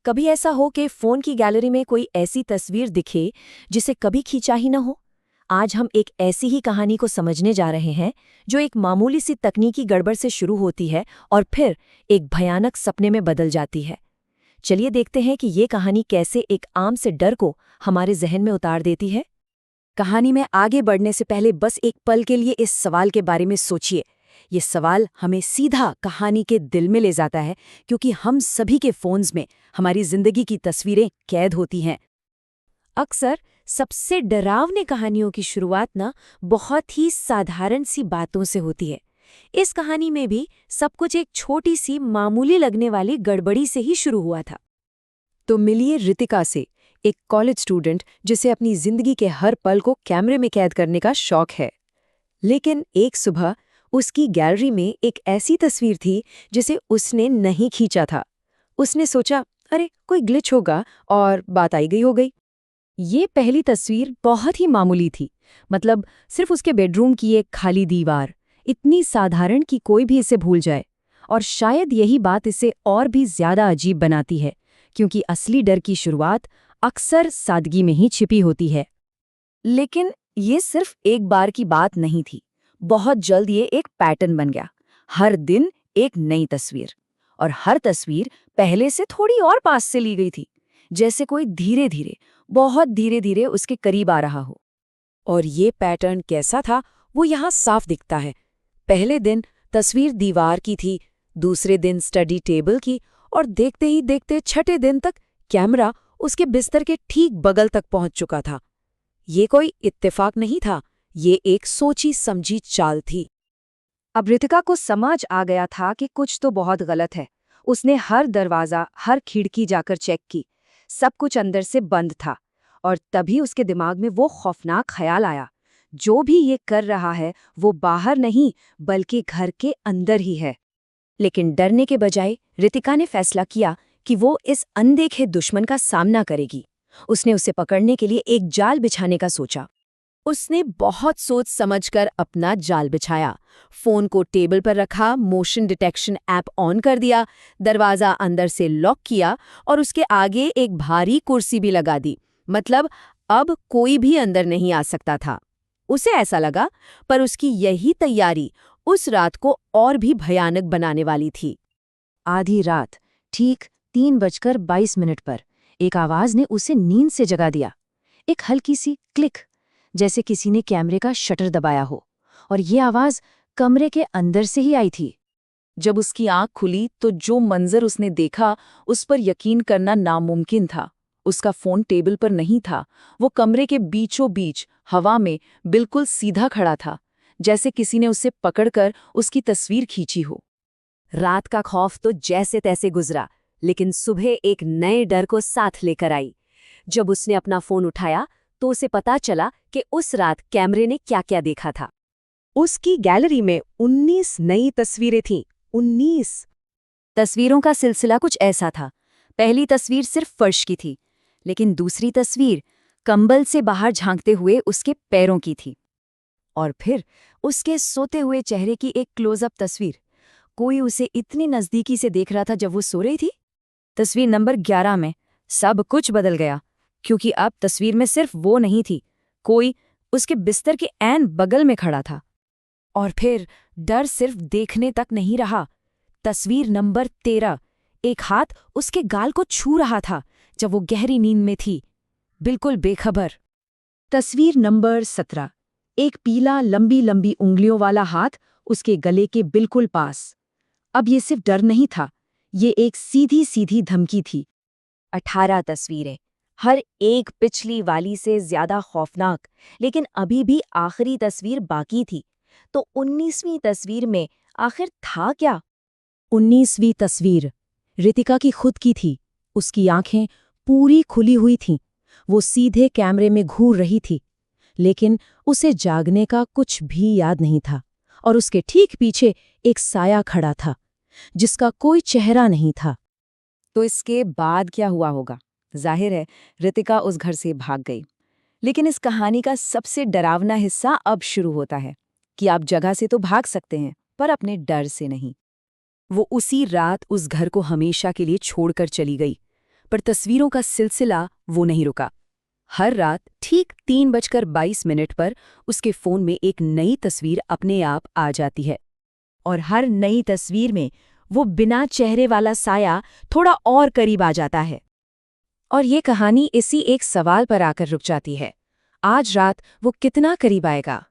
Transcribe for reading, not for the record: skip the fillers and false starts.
कभी ऐसा हो कि फ़ोन की गैलरी में कोई ऐसी तस्वीर दिखे जिसे कभी खींचा ही न हो। आज हम एक ऐसी ही कहानी को समझने जा रहे हैं जो एक मामूली सी तकनीकी गड़बड़ से शुरू होती है और फिर एक भयानक सपने में बदल जाती है। चलिए देखते हैं कि ये कहानी कैसे एक आम से डर को हमारे जहन में उतार देती है। कहानी में आगे बढ़ने से पहले बस एक पल के लिए इस सवाल के बारे में सोचिए। ये सवाल हमें सीधा कहानी के दिल में ले जाता है, क्योंकि हम सभी के फ़ोन्स में हमारी ज़िंदगी की तस्वीरें कैद होती हैं। अक्सर सबसे डरावनी कहानियों की शुरुआत बहुत ही साधारण सी बातों से होती है। इस कहानी में भी सब कुछ एक छोटी सी मामूली लगने वाली गड़बड़ी से ही शुरू हुआ था। तो मिलिए रितिका से, एक कॉलेज स्टूडेंट जिसे अपनी जिंदगी के हर पल को कैमरे में कैद करने का शौक है। लेकिन एक सुबह उसकी गैलरी में एक ऐसी तस्वीर थी जिसे उसने नहीं खींचा था। उसने सोचा, अरे कोई ग्लिच होगा, और बात आई गई हो गई। ये पहली तस्वीर बहुत ही मामूली थी, मतलब सिर्फ उसके बेडरूम की एक खाली दीवार, इतनी साधारण कि कोई भी इसे भूल जाए। और शायद यही बात इसे और भी ज्यादा अजीब बनाती है, क्योंकि असली डर की शुरुआत अक्सर सादगी में ही छिपी होती है। लेकिन ये सिर्फ एक बार की बात नहीं थी। बहुत जल्द ये एक पैटर्न बन गया। हर दिन एक नई तस्वीर, और हर तस्वीर पहले से थोड़ी और पास से ली गई थी, जैसे कोई धीरे धीरे, बहुत धीरे धीरे उसके करीब आ रहा हो। और ये पैटर्न कैसा था, वो यहाँ साफ दिखता है। पहले दिन तस्वीर दीवार की थी, दूसरे दिन स्टडी टेबल की, और देखते ही देखते छठे दिन तक कैमरा उसके बिस्तर के ठीक बगल तक पहुंच चुका था। ये कोई इत्तेफाक नहीं था, ये एक सोची समझी चाल थी। अब रितिका को समझ आ गया था कि कुछ तो बहुत गलत है। उसने हर दरवाज़ा, हर खिड़की जाकर चेक की। सब कुछ अंदर से बंद था। और तभी उसके दिमाग में वो खौफनाक ख्याल आया, जो भी ये कर रहा है वो बाहर नहीं बल्कि घर के अंदर ही है। लेकिन डरने के बजाय रितिका ने फैसला किया कि वो इस अनदेखे दुश्मन का सामना करेगी। उसने उसे पकड़ने के लिए एक जाल बिछाने का सोचा। उसने बहुत सोच समझकर अपना जाल बिछाया, फोन को टेबल पर रखा, मोशन डिटेक्शन ऐप ऑन कर दिया, दरवाज़ा अंदर से लॉक किया और उसके आगे एक भारी कुर्सी भी लगा दी। मतलब अब कोई भी अंदर नहीं आ सकता था। उसे ऐसा लगा, पर उसकी यही तैयारी उस रात को और भी भयानक बनाने वाली थी। आधी रात, ठीक 3:22 पर एक आवाज ने उसे नींद से जगा दिया। एक हल्की सी क्लिक, जैसे किसी ने कैमरे का शटर दबाया हो, और ये आवाज कमरे के अंदर से ही आई थी। जब उसकी आंख खुली तो जो मंजर उसने देखा उस पर यकीन करना नामुमकिन था। उसका फोन टेबल पर नहीं था, वो कमरे के बीचों बीच हवा में बिल्कुल सीधा खड़ा था, जैसे किसी ने उसे पकड़कर उसकी तस्वीर खींची हो। रात का खौफ तो जैसे तैसे गुजरा, लेकिन सुबह एक नए डर को साथ लेकर आई। जब उसने अपना फोन उठाया तो उसे पता चला कि उस रात कैमरे ने क्या क्या देखा था। उसकी गैलरी में 19 नई तस्वीरें थीं। 19 तस्वीरों का सिलसिला कुछ ऐसा था। पहली तस्वीर सिर्फ फर्श की थी, लेकिन दूसरी तस्वीर कंबल से बाहर झांकते हुए उसके पैरों की थी। और फिर उसके सोते हुए चेहरे की एक क्लोजअप तस्वीर। कोई उसे इतनी नज़दीकी से देख रहा था जब वो सो रही थी। तस्वीर नंबर 11 में सब कुछ बदल गया, क्योंकि अब तस्वीर में सिर्फ वो नहीं थी, कोई उसके बिस्तर के ऐन बगल में खड़ा था। और फिर डर सिर्फ देखने तक नहीं रहा। तस्वीर नंबर 13, एक हाथ उसके गाल को छू रहा था जब वो गहरी नींद में थी, बिल्कुल बेखबर। तस्वीर नंबर 17, एक पीला लंबी लंबी उंगलियों वाला हाथ उसके गले के बिल्कुल पास। अब ये सिर्फ डर नहीं था, ये एक सीधी सीधी धमकी थी। 18 तस्वीरें, हर एक पिछली वाली से ज्यादा खौफनाक, लेकिन अभी भी आखिरी तस्वीर बाकी थी। तो 19वीं तस्वीर में आखिर था क्या? 19वीं तस्वीर रितिका की खुद की थी। उसकी आंखें पूरी खुली हुई थीं। वो सीधे कैमरे में घूर रही थी, लेकिन उसे जागने का कुछ भी याद नहीं था। और उसके ठीक पीछे एक साया खड़ा था, जिसका कोई चेहरा नहीं था। तो इसके बाद क्या हुआ होगा? जाहिर है रितिका उस घर से भाग गई। लेकिन इस कहानी का सबसे डरावना हिस्सा अब शुरू होता है कि आप जगह से तो भाग सकते हैं, पर अपने डर से नहीं। वो उसी रात उस घर को हमेशा के लिए छोड़कर चली गई। पर तस्वीरों का सिलसिला वो नहीं रुका। हर रात ठीक 3:22 पर उसके फ़ोन में एक नई तस्वीर अपने आप आ जाती है। और हर नई तस्वीर में वो बिना चेहरे वाला साया थोड़ा और करीब आ जाता है। और ये कहानी इसी एक सवाल पर आकर रुक जाती है, आज रात वो कितना करीब आएगा?